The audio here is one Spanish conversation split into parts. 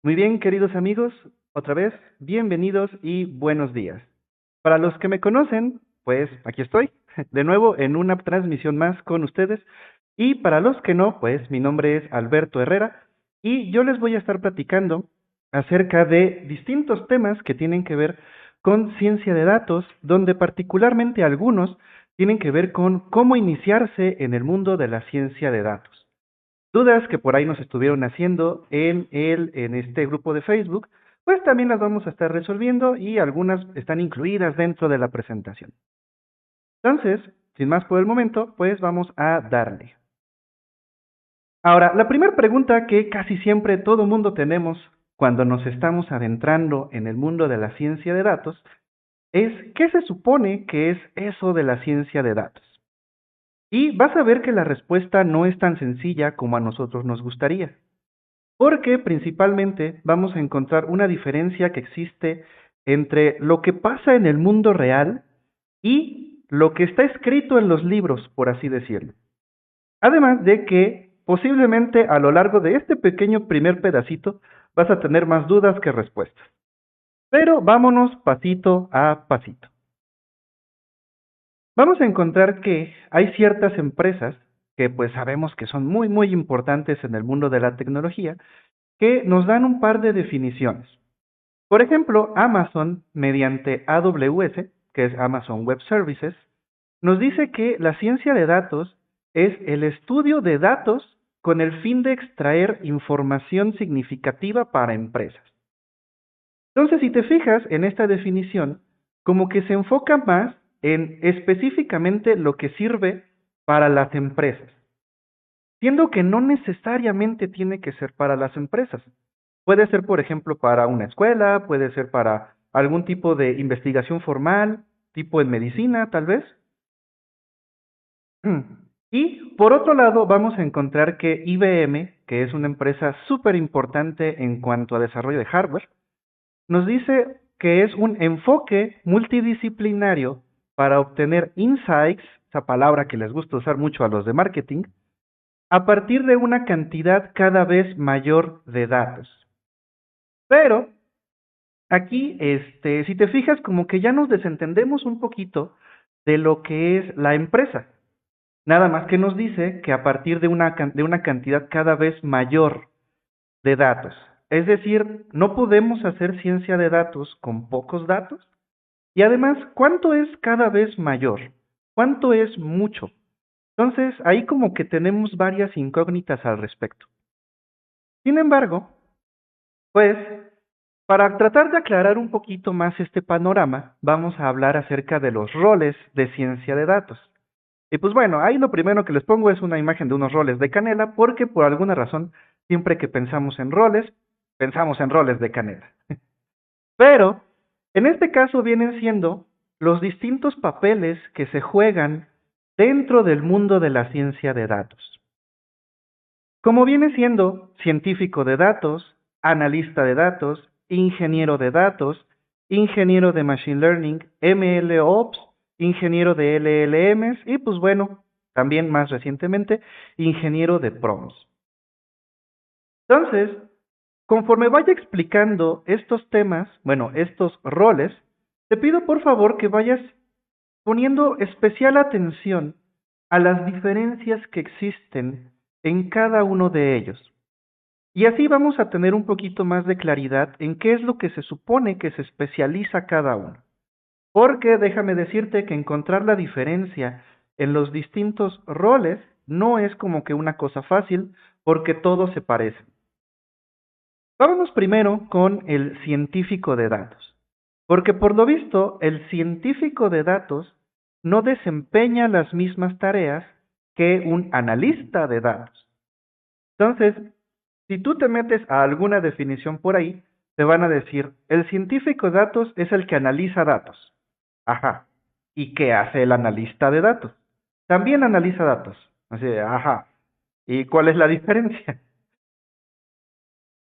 Muy bien, queridos amigos, otra vez, bienvenidos y buenos días. Para los que me conocen, pues aquí estoy, de nuevo en una transmisión más con ustedes. Y para los que no, pues mi nombre es Alberto Herrera y yo les voy a estar platicando acerca de distintos temas que tienen que ver con ciencia de datos, donde particularmente algunos tienen que ver con cómo iniciarse en el mundo de la ciencia de datos. Dudas que por ahí nos estuvieron haciendo en este grupo de Facebook, pues también las vamos a estar resolviendo y algunas están incluidas dentro de la presentación. Entonces, sin más por el momento, pues vamos a darle. Ahora, la primera pregunta que casi siempre todo mundo tenemos cuando nos estamos adentrando en el mundo de la ciencia de datos es ¿qué se supone que es eso de la ciencia de datos? Y vas a ver que la respuesta no es tan sencilla como a nosotros nos gustaría. Porque principalmente vamos a encontrar una diferencia que existe entre lo que pasa en el mundo real y lo que está escrito en los libros, por así decirlo. Además de que posiblemente a lo largo de este pequeño primer pedacito vas a tener más dudas que respuestas. Pero vámonos pasito a pasito. Vamos a encontrar que hay ciertas empresas que pues sabemos que son muy importantes en el mundo de la tecnología que nos dan un par de definiciones. Por ejemplo, Amazon, mediante AWS, que es Amazon Web Services, nos dice que la ciencia de datos es el estudio de datos con el fin de extraer información significativa para empresas. Entonces, si te fijas en esta definición, como que se enfoca más en específicamente lo que sirve para las empresas, siendo que no necesariamente tiene que ser para las empresas. Puede ser, por ejemplo, para una escuela, puede ser para algún tipo de investigación formal, tipo en medicina, tal vez. Y por otro lado, vamos a encontrar que IBM, que es una empresa súper importante en cuanto a desarrollo de hardware, nos dice que es un enfoque multidisciplinario para obtener insights, esa palabra que les gusta usar mucho a los de marketing, a partir de una cantidad cada vez mayor de datos. Pero aquí, si te fijas, como que ya nos desentendemos un poquito de lo que es la empresa. Nada más que nos dice que a partir de una cantidad cada vez mayor de datos. Es decir, no podemos hacer ciencia de datos con pocos datos. Y además, ¿cuánto es cada vez mayor? ¿Cuánto es mucho? Entonces, ahí como que tenemos varias incógnitas al respecto. Sin embargo, pues para tratar de aclarar un poquito más este panorama, vamos a hablar acerca de los roles de ciencia de datos. Y pues bueno, ahí lo primero que les pongo es una imagen de unos roles de canela, porque por alguna razón, siempre que pensamos en roles de canela. Pero, en este caso vienen siendo los distintos papeles que se juegan dentro del mundo de la ciencia de datos. Como viene siendo científico de datos, analista de datos, ingeniero de Machine Learning, MLOps, ingeniero de LLMs y pues bueno, también más recientemente, ingeniero de PROMS. Entonces, conforme vaya explicando estos temas, bueno, estos roles, te pido por favor que vayas poniendo especial atención a las diferencias que existen en cada uno de ellos. Y así vamos a tener un poquito más de claridad en qué es lo que se supone que se especializa cada uno. Porque déjame decirte que encontrar la diferencia en los distintos roles no es como que una cosa fácil, porque todos se parecen. Vámonos primero con el científico de datos, porque por lo visto el científico de datos no desempeña las mismas tareas que un analista de datos. Entonces, si tú te metes a alguna definición por ahí, te van a decir, el científico de datos es el que analiza datos. Ajá. ¿Y qué hace el analista de datos? También analiza datos. Así de, ajá. ¿Y cuál es la diferencia?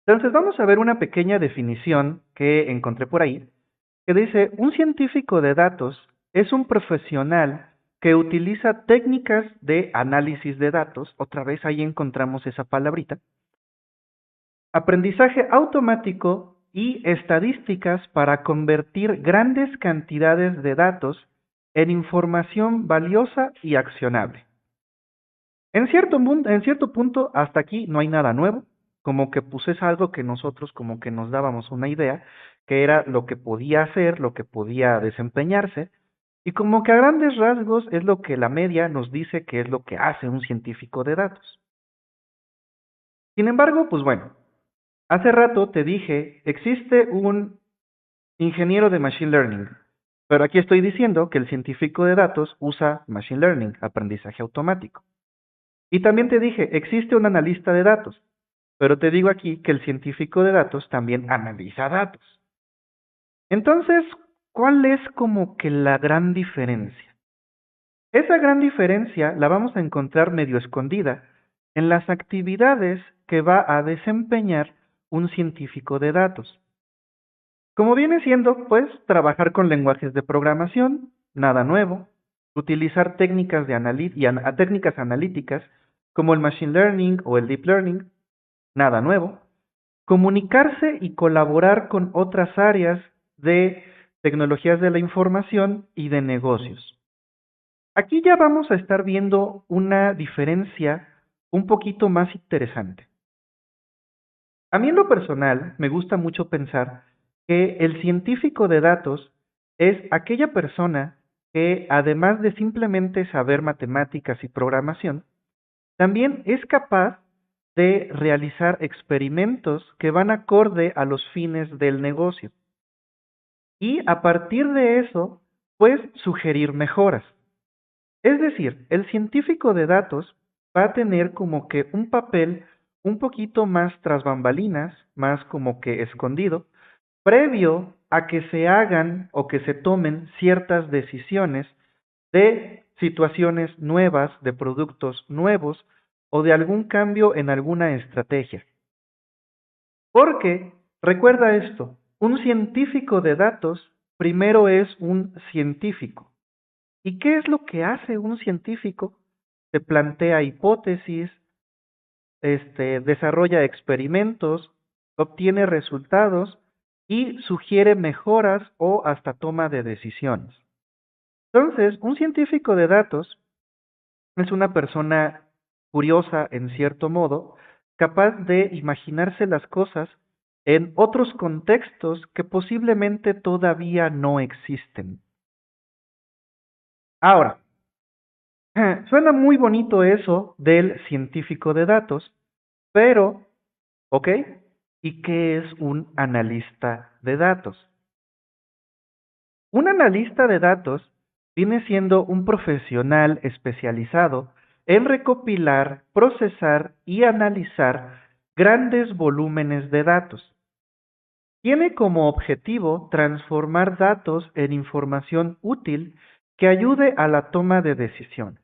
Entonces vamos a ver una pequeña definición que encontré por ahí, que dice, un científico de datos es un profesional que utiliza técnicas de análisis de datos, otra vez ahí encontramos esa palabrita, aprendizaje automático y estadísticas para convertir grandes cantidades de datos en información valiosa y accionable. En cierto punto, hasta aquí no hay nada nuevo, como que pues es algo que nosotros como que nos dábamos una idea, que era lo que podía hacer, lo que podía desempeñarse, y como que a grandes rasgos es lo que la media nos dice que es lo que hace un científico de datos. Sin embargo, pues bueno, hace rato te dije, existe un ingeniero de Machine Learning, pero aquí estoy diciendo que el científico de datos usa Machine Learning, aprendizaje automático. Y también te dije, existe un analista de datos, pero te digo aquí que el científico de datos también analiza datos. Entonces, ¿cuál es como que la gran diferencia? Esa gran diferencia la vamos a encontrar medio escondida en las actividades que va a desempeñar un científico de datos. Como viene siendo, pues, trabajar con lenguajes de programación, nada nuevo, utilizar técnicas, técnicas analíticas como el Machine Learning o el Deep Learning, nada nuevo, comunicarse y colaborar con otras áreas de tecnologías de la información y de negocios. Aquí ya vamos a estar viendo una diferencia un poquito más interesante. A mí en lo personal me gusta mucho pensar que el científico de datos es aquella persona que, además de simplemente saber matemáticas y programación, también es capaz de realizar experimentos que van acorde a los fines del negocio y a partir de eso, pues sugerir mejoras. Es decir, el científico de datos va a tener como que un papel un poquito más tras bambalinas, más como que escondido, previo a que se hagan o que se tomen ciertas decisiones de situaciones nuevas, de productos nuevos o de algún cambio en alguna estrategia. Porque, recuerda esto, un científico de datos primero es un científico. ¿Y qué es lo que hace un científico? Se plantea hipótesis, desarrolla experimentos, obtiene resultados y sugiere mejoras o hasta toma de decisiones. Entonces, un científico de datos es una persona curiosa en cierto modo, capaz de imaginarse las cosas en otros contextos que posiblemente todavía no existen. Ahora, suena muy bonito eso del científico de datos, pero, ¿ok? ¿Y qué es un analista de datos? Un analista de datos viene siendo un profesional especializado en recopilar, procesar y analizar grandes volúmenes de datos. Tiene como objetivo transformar datos en información útil que ayude a la toma de decisiones.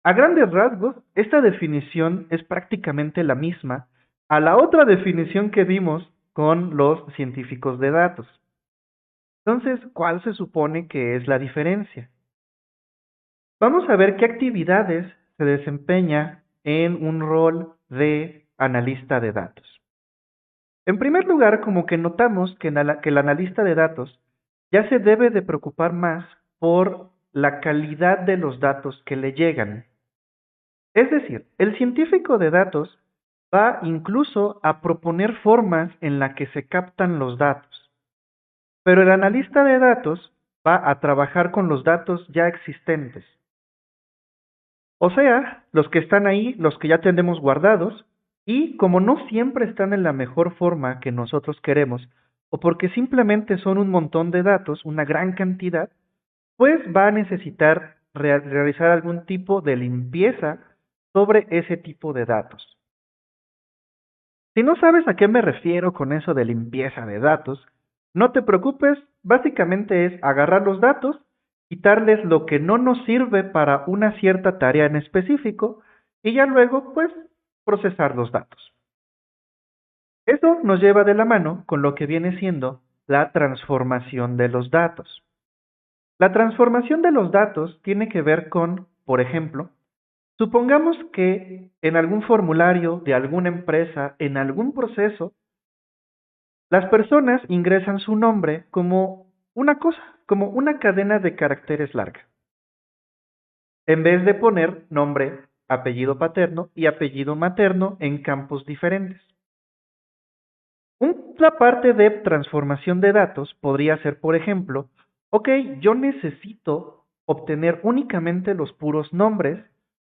A grandes rasgos, esta definición es prácticamente la misma a la otra definición que dimos con los científicos de datos. Entonces, ¿cuál se supone que es la diferencia? Vamos a ver qué actividades se desempeña en un rol de analista de datos. En primer lugar, como que notamos que el analista de datos ya se debe de preocupar más por la calidad de los datos que le llegan. Es decir, el científico de datos va incluso a proponer formas en las que se captan los datos, pero el analista de datos va a trabajar con los datos ya existentes. O sea, los que están ahí, los que ya tenemos guardados, y como no siempre están en la mejor forma que nosotros queremos, o porque simplemente son un montón de datos, una gran cantidad, pues va a necesitar realizar algún tipo de limpieza sobre ese tipo de datos. Si no sabes a qué me refiero con eso de limpieza de datos, no te preocupes, básicamente es agarrar los datos, quitarles lo que no nos sirve para una cierta tarea en específico y ya luego pues procesar los datos. Eso nos lleva de la mano con lo que viene siendo la transformación de los datos. La transformación de los datos tiene que ver con, por ejemplo, Supongamos que en algún formulario de alguna empresa, en algún proceso, las personas ingresan su nombre como una cosa, como una cadena de caracteres larga, en vez de poner nombre, apellido paterno y apellido materno en campos diferentes. Una parte de transformación de datos podría ser, por ejemplo, ok, yo necesito obtener únicamente los puros nombres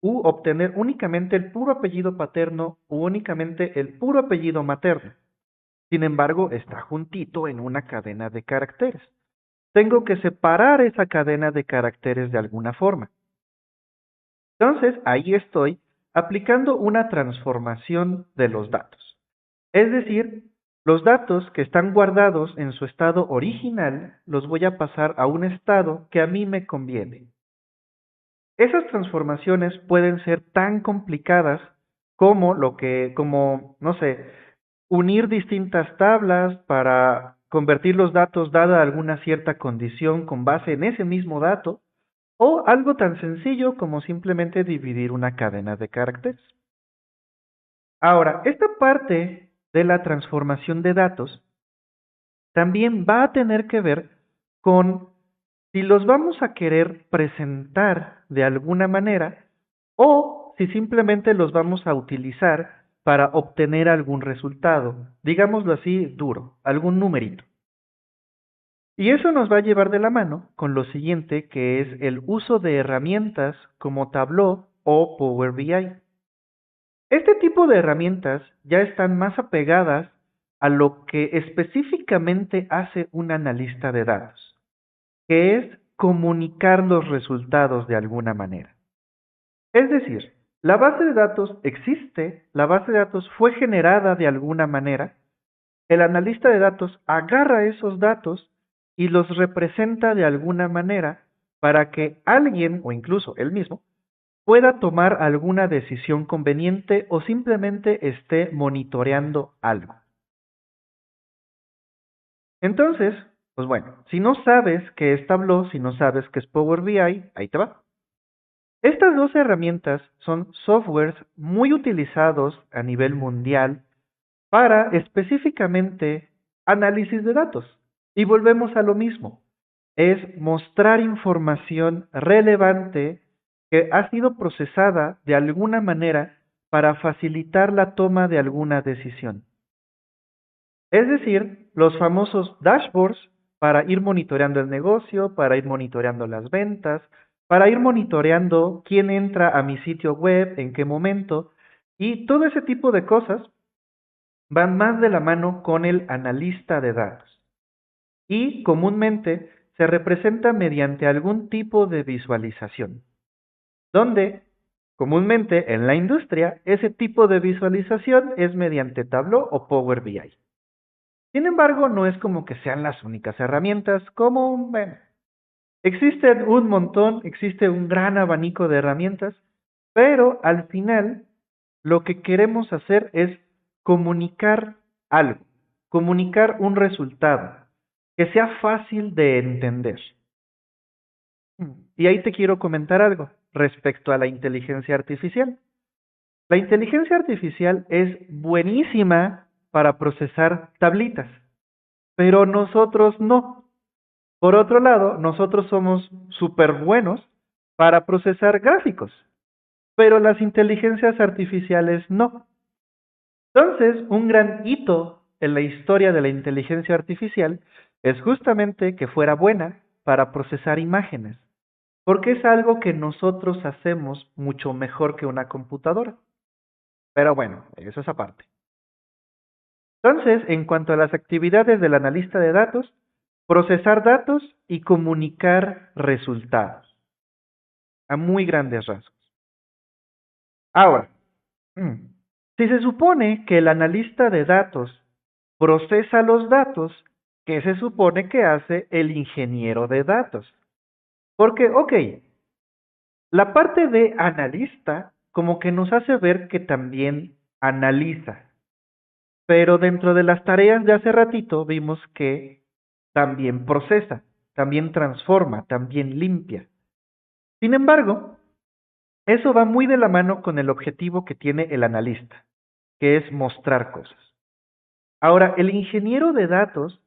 u obtener únicamente el puro apellido paterno u únicamente el puro apellido materno. Sin embargo, está juntito en una cadena de caracteres. Tengo que separar esa cadena de caracteres de alguna forma. Entonces, ahí estoy aplicando una transformación de los datos. Es decir, los datos que están guardados en su estado original los voy a pasar a un estado que a mí me conviene. Esas transformaciones pueden ser tan complicadas como, no sé, unir distintas tablas para convertir los datos dada alguna cierta condición con base en ese mismo dato, o algo tan sencillo como simplemente dividir una cadena de caracteres. Ahora, esta parte de la transformación de datos también va a tener que ver con si los vamos a querer presentar de alguna manera o si simplemente los vamos a utilizar para obtener algún resultado, digámoslo así, duro, algún numerito. Y eso nos va a llevar de la mano con lo siguiente, que es el uso de herramientas como Tableau o Power BI. Este tipo de herramientas ya están más apegadas a lo que específicamente hace un analista de datos, que es comunicar los resultados de alguna manera. Es decir, la base de datos existe, la base de datos fue generada de alguna manera, el analista de datos agarra esos datos y los representa de alguna manera para que alguien o incluso él mismo pueda tomar alguna decisión conveniente o simplemente esté monitoreando algo. Entonces, pues bueno, si no sabes qué es Tableau, si no sabes qué es Power BI, ahí te va. Estas dos herramientas son softwares muy utilizados a nivel mundial para específicamente análisis de datos. Y volvemos a lo mismo, es mostrar información relevante que ha sido procesada de alguna manera para facilitar la toma de alguna decisión. Es decir, los famosos dashboards para ir monitoreando el negocio, para ir monitoreando las ventas, para ir monitoreando quién entra a mi sitio web, en qué momento, y todo ese tipo de cosas van más de la mano con el analista de datos y comúnmente se representa mediante algún tipo de visualización, donde comúnmente en la industria ese tipo de visualización es mediante Tableau o Power BI. Sin embargo, no es como que sean las únicas herramientas, bueno, existen un montón, existe un gran abanico de herramientas, pero al final lo que queremos hacer es comunicar algo, comunicar un resultado que sea fácil de entender. Y ahí te quiero comentar algo respecto a la inteligencia artificial. La inteligencia artificial es buenísima para procesar tablitas, pero nosotros no. Por otro lado, nosotros somos súper buenos para procesar gráficos, pero las inteligencias artificiales no. Entonces, un gran hito en la historia de la inteligencia artificial es justamente que fuera buena para procesar imágenes, porque es algo que nosotros hacemos mucho mejor que una computadora. Pero bueno, eso es aparte. Entonces, en cuanto a las actividades del analista de datos, procesar datos y comunicar resultados, a muy grandes rasgos. Ahora, si se supone que el analista de datos procesa los datos, ¿qué se supone que hace el ingeniero de datos? Porque, ok, la parte de analista como que nos hace ver que también analiza, pero dentro de las tareas de hace ratito vimos que también procesa, también transforma, también limpia. Sin embargo, Eso va muy de la mano con el objetivo que tiene el analista, que es mostrar cosas. Ahora, el ingeniero de datos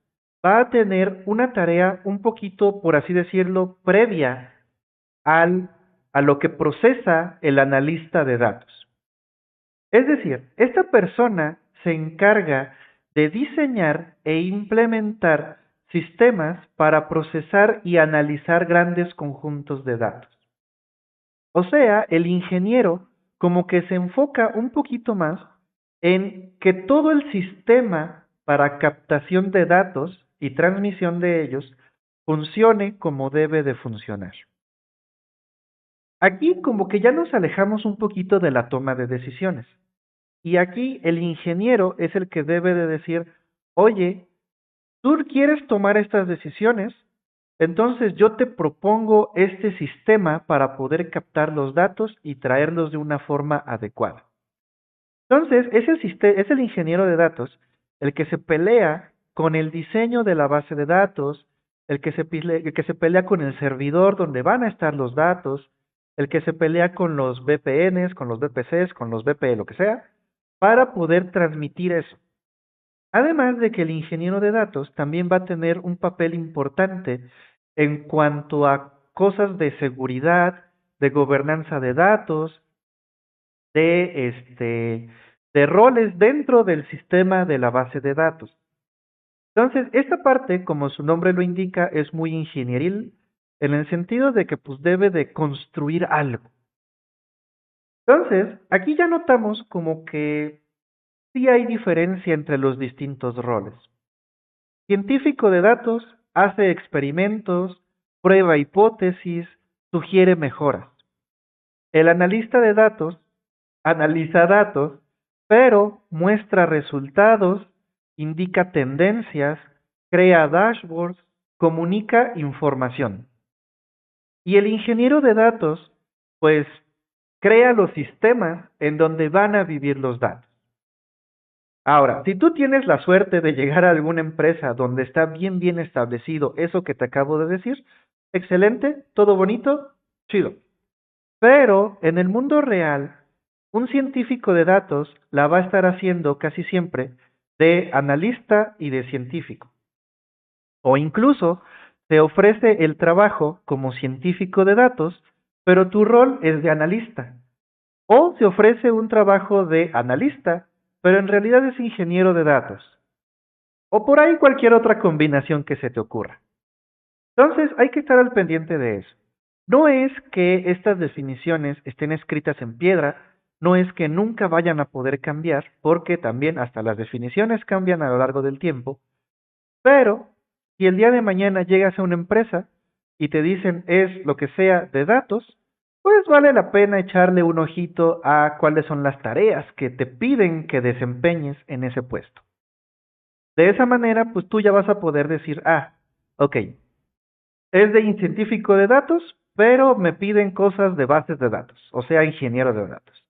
va a tener una tarea un poquito, por así decirlo, previa al, a lo que procesa el analista de datos. Es decir, esta persona se encarga de diseñar e implementar sistemas para procesar y analizar grandes conjuntos de datos. O sea, el ingeniero como que se enfoca un poquito más en que todo el sistema para captación de datos y transmisión de ellos funcione como debe de funcionar. Aquí como que ya nos alejamos un poquito de la toma de decisiones. Y aquí el ingeniero es el que debe de decir, oye, tú quieres tomar estas decisiones, entonces yo te propongo este sistema para poder captar los datos y traerlos de una forma adecuada. Entonces, es el ingeniero de datos el que se pelea con el diseño de la base de datos, el que se pelea con el servidor donde van a estar los datos, el que se pelea con los VPNs, con los VPCs, con los VPE, lo que sea, para poder transmitir eso. Además de que el ingeniero de datos también va a tener un papel importante en cuanto a cosas de seguridad, de gobernanza de datos, de roles dentro del sistema de la base de datos. Entonces, esta parte, como su nombre lo indica, es muy ingenieril en el sentido de que pues debe de construir algo. Entonces, aquí ya notamos como que sí hay diferencia entre los distintos roles. Científico de datos hace experimentos, prueba hipótesis, sugiere mejoras. El analista de datos analiza datos, pero muestra resultados, indica tendencias, crea dashboards, comunica información. Y el ingeniero de datos, pues, crea los sistemas en donde van a vivir los datos. Ahora, si tú tienes la suerte de llegar a alguna empresa donde está bien establecido eso que te acabo de decir, excelente, todo bonito, chido. Pero en el mundo real, un científico de datos la va a estar haciendo casi siempre de analista y de científico. O incluso te ofrece el trabajo como científico de datos, pero tu rol es de analista. O se ofrece un trabajo de analista, pero en realidad es ingeniero de datos. O por ahí cualquier otra combinación que se te ocurra. Entonces hay que estar al pendiente de eso. No es que estas definiciones estén escritas en piedra, no es que nunca vayan a poder cambiar, porque también hasta las definiciones cambian a lo largo del tiempo, pero si el día de mañana llegas a una empresa y te dicen es lo que sea de datos, pues vale la pena echarle un ojito a cuáles son las tareas que te piden que desempeñes en ese puesto. De esa manera, pues tú ya vas a poder decir, ok, es de científico de datos, pero me piden cosas de bases de datos, o sea, ingeniero de datos.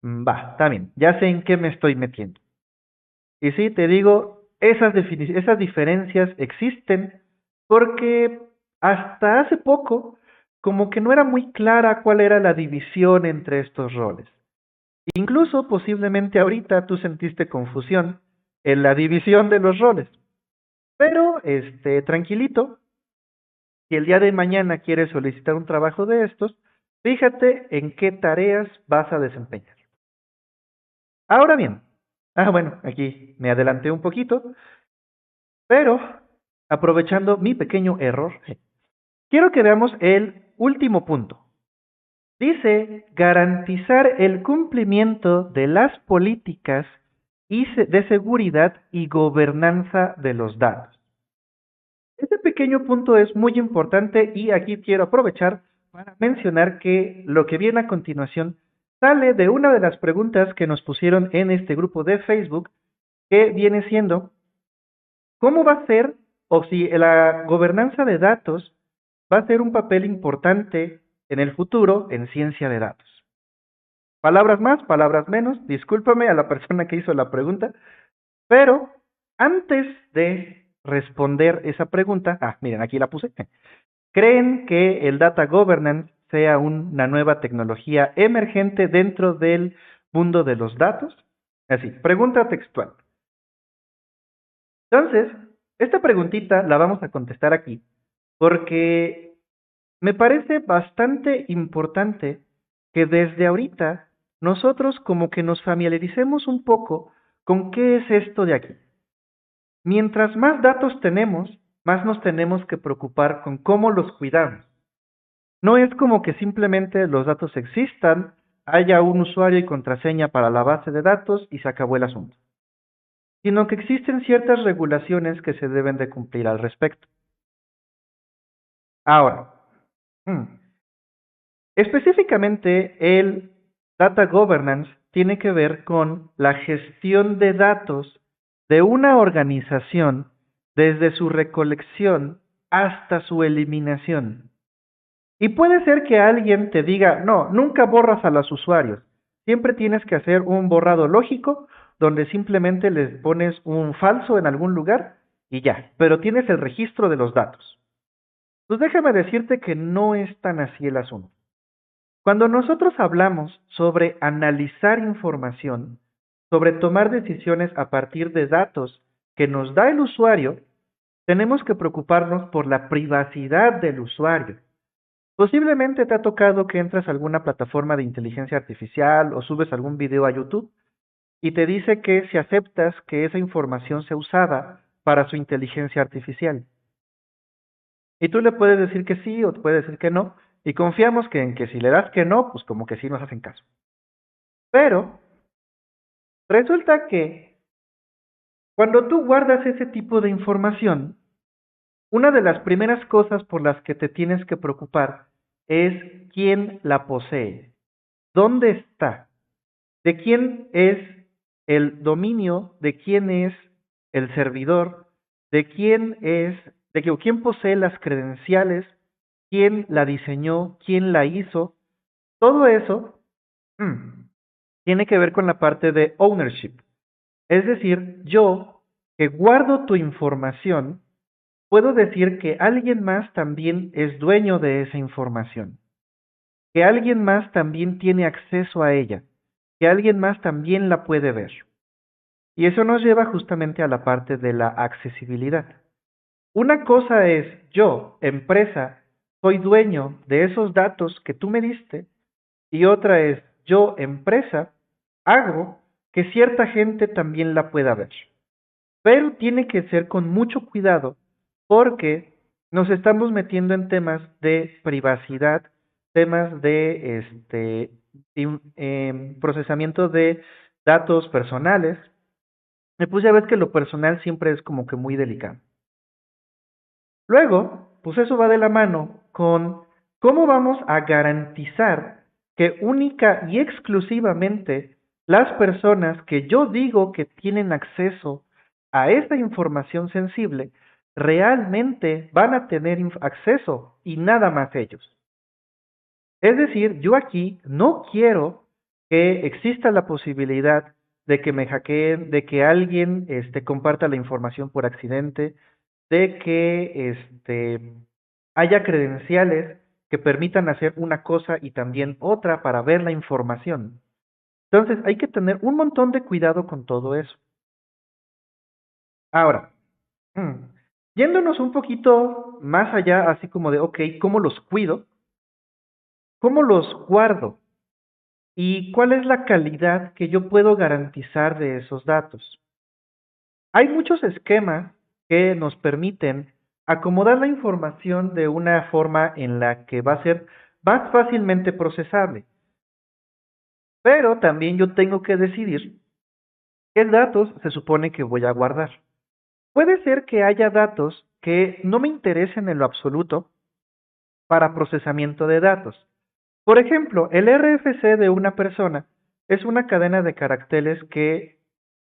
Va, está bien, ya sé en qué me estoy metiendo. Y sí, te digo, esas diferencias existen porque hasta hace poco como que no era muy clara cuál era la división entre estos roles. Incluso posiblemente ahorita tú sentiste confusión en la división de los roles. Pero, tranquilito, si el día de mañana quieres solicitar un trabajo de estos, fíjate en qué tareas vas a desempeñar. Ahora bien, bueno, aquí me adelanté un poquito, pero aprovechando mi pequeño error, quiero que veamos el último punto. Dice garantizar el cumplimiento de las políticas de seguridad y gobernanza de los datos. Este pequeño punto es muy importante y aquí quiero aprovechar para mencionar que lo que viene a continuación sale de una de las preguntas que nos pusieron en este grupo de Facebook, que viene siendo, ¿cómo va a ser o si la gobernanza de datos va a ser un papel importante en el futuro en ciencia de datos? Palabras más, palabras menos, discúlpame a la persona que hizo la pregunta, pero antes de responder esa pregunta, miren, aquí la puse. ¿Creen que el data governance sea una nueva tecnología emergente dentro del mundo de los datos? Así, pregunta textual. Entonces, esta preguntita la vamos a contestar aquí porque me parece bastante importante que desde ahorita nosotros como que nos familiaricemos un poco con qué es esto de aquí. Mientras más datos tenemos, más nos tenemos que preocupar con cómo los cuidamos. No es como que simplemente los datos existan, haya un usuario y contraseña para la base de datos y se acabó el asunto, sino que existen ciertas regulaciones que se deben de cumplir al respecto. Ahora, mm, específicamente el Data Governance tiene que ver con la gestión de datos de una organización desde su recolección hasta su eliminación. Y puede ser que alguien te diga, no, nunca borras a los usuarios. Siempre tienes que hacer un borrado lógico donde simplemente les pones un falso en algún lugar y ya, pero tienes el registro de los datos. Pues déjame decirte que no es tan así el asunto. Cuando nosotros hablamos sobre analizar información, sobre tomar decisiones a partir de datos que nos da el usuario, tenemos que preocuparnos por la privacidad del usuario. Posiblemente te ha tocado que entras a alguna plataforma de inteligencia artificial o subes algún video a YouTube y te dice que si aceptas que esa información sea usada para su inteligencia artificial. Y tú le puedes decir que sí o te puedes decir que no, y confiamos que en que si le das que no, pues como que sí nos hacen caso. Pero resulta que cuando tú guardas ese tipo de información, una de las primeras cosas por las que te tienes que preocupar es quién la posee, dónde está, de quién es el dominio, de quién es el servidor, de quién es, quién posee las credenciales, quién la diseñó, quién la hizo. Todo eso tiene que ver con la parte de ownership. Es decir, yo que guardo tu información, puedo decir que alguien más también es dueño de esa información, que alguien más también tiene acceso a ella, que alguien más también la puede ver. Y eso nos lleva justamente a la parte de la accesibilidad. Una cosa es yo, empresa, soy dueño de esos datos que tú me diste, y otra es yo, empresa, hago que cierta gente también la pueda ver. Pero tiene que ser con mucho cuidado porque nos estamos metiendo en temas de privacidad, temas de procesamiento de datos personales. Y pues ya ves que lo personal siempre es como que muy delicado. Luego, pues eso va de la mano con cómo vamos a garantizar que única y exclusivamente las personas que yo digo que tienen acceso a esta información sensible realmente van a tener acceso y nada más ellos. Es decir, yo aquí no quiero que exista la posibilidad de que me hackeen, de que alguien comparta la información por accidente, de que haya credenciales que permitan hacer una cosa y también otra para ver la información. Entonces, hay que tener un montón de cuidado con todo eso. Ahora, mm, yéndonos un poquito más allá, así como de, ok, ¿cómo los cuido? ¿Cómo los guardo? ¿Y cuál es la calidad que yo puedo garantizar de esos datos? Hay muchos esquemas que nos permiten acomodar la información de una forma en la que va a ser más fácilmente procesable. Pero también yo tengo que decidir qué datos se supone que voy a guardar. Puede ser que haya datos que no me interesen en lo absoluto para procesamiento de datos. Por ejemplo, el RFC de una persona es una cadena de caracteres que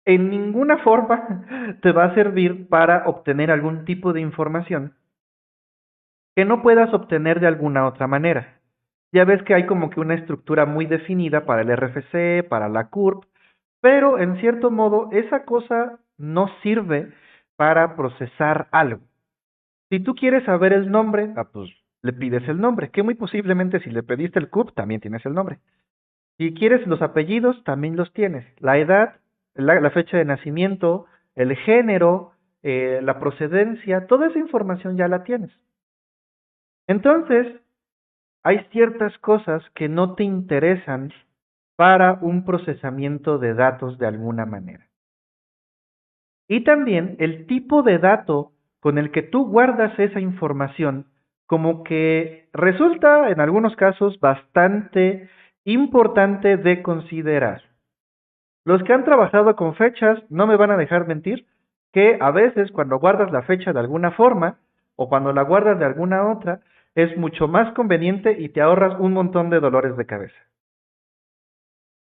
en ninguna forma te va a servir para obtener algún tipo de información que no puedas obtener de alguna otra manera. Ya ves que hay como que una estructura muy definida para el RFC, para la CURP, pero en cierto modo esa cosa no sirve para procesar algo. Si tú quieres saber el nombre, pues le pides el nombre, que muy posiblemente si le pediste el CURP también tienes el nombre. Si quieres los apellidos, también los tienes. La edad, la fecha de nacimiento, el género, la procedencia, toda esa información ya la tienes. Entonces, hay ciertas cosas que no te interesan para un procesamiento de datos de alguna manera. Y también el tipo de dato con el que tú guardas esa información, como que resulta en algunos casos bastante importante de considerar. Los que han trabajado con fechas no me van a dejar mentir que a veces cuando guardas la fecha de alguna forma o cuando la guardas de alguna otra, es mucho más conveniente y te ahorras un montón de dolores de cabeza.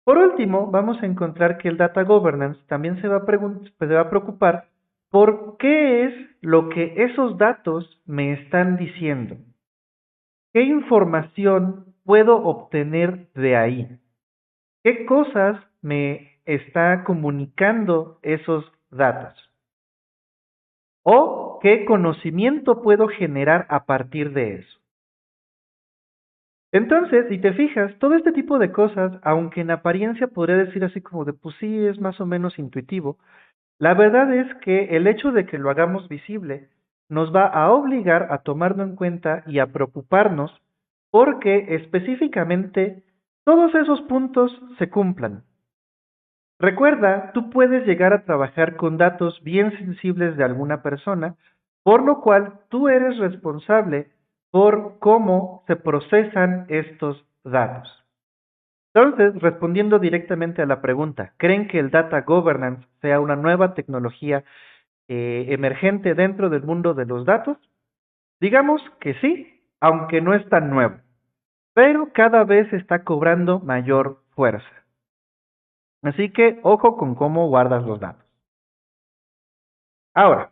Por último, vamos a encontrar que el Data Governance también se va a preocupar por qué es lo que esos datos me están diciendo. ¿Qué información puedo obtener de ahí? ¿Qué cosas me está comunicando esos datos? ¿O qué conocimiento puedo generar a partir de eso? Entonces, si te fijas, todo este tipo de cosas, aunque en apariencia podría decir así como de, pues sí, es más o menos intuitivo, la verdad es que el hecho de que lo hagamos visible nos va a obligar a tomarlo en cuenta y a preocuparnos porque específicamente todos esos puntos se cumplan. Recuerda, tú puedes llegar a trabajar con datos bien sensibles de alguna persona, por lo cual tú eres responsable por cómo se procesan estos datos. Entonces, respondiendo directamente a la pregunta, ¿creen que el data governance sea una nueva tecnología emergente dentro del mundo de los datos? Digamos que sí, aunque no es tan nuevo, pero cada vez está cobrando mayor fuerza. Así que ojo con cómo guardas los datos. Ahora,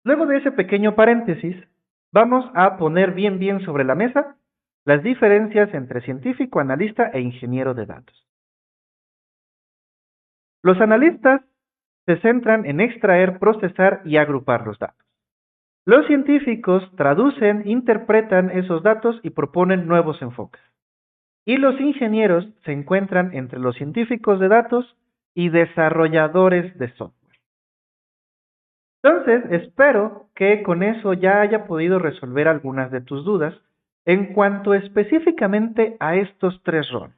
luego de ese pequeño paréntesis, vamos a poner bien sobre la mesa las diferencias entre científico, analista e ingeniero de datos. Los analistas se centran en extraer, procesar y agrupar los datos. Los científicos traducen, interpretan esos datos y proponen nuevos enfoques. Y los ingenieros se encuentran entre los científicos de datos y desarrolladores de software. Entonces, espero que con eso ya haya podido resolver algunas de tus dudas en cuanto específicamente a estos tres roles.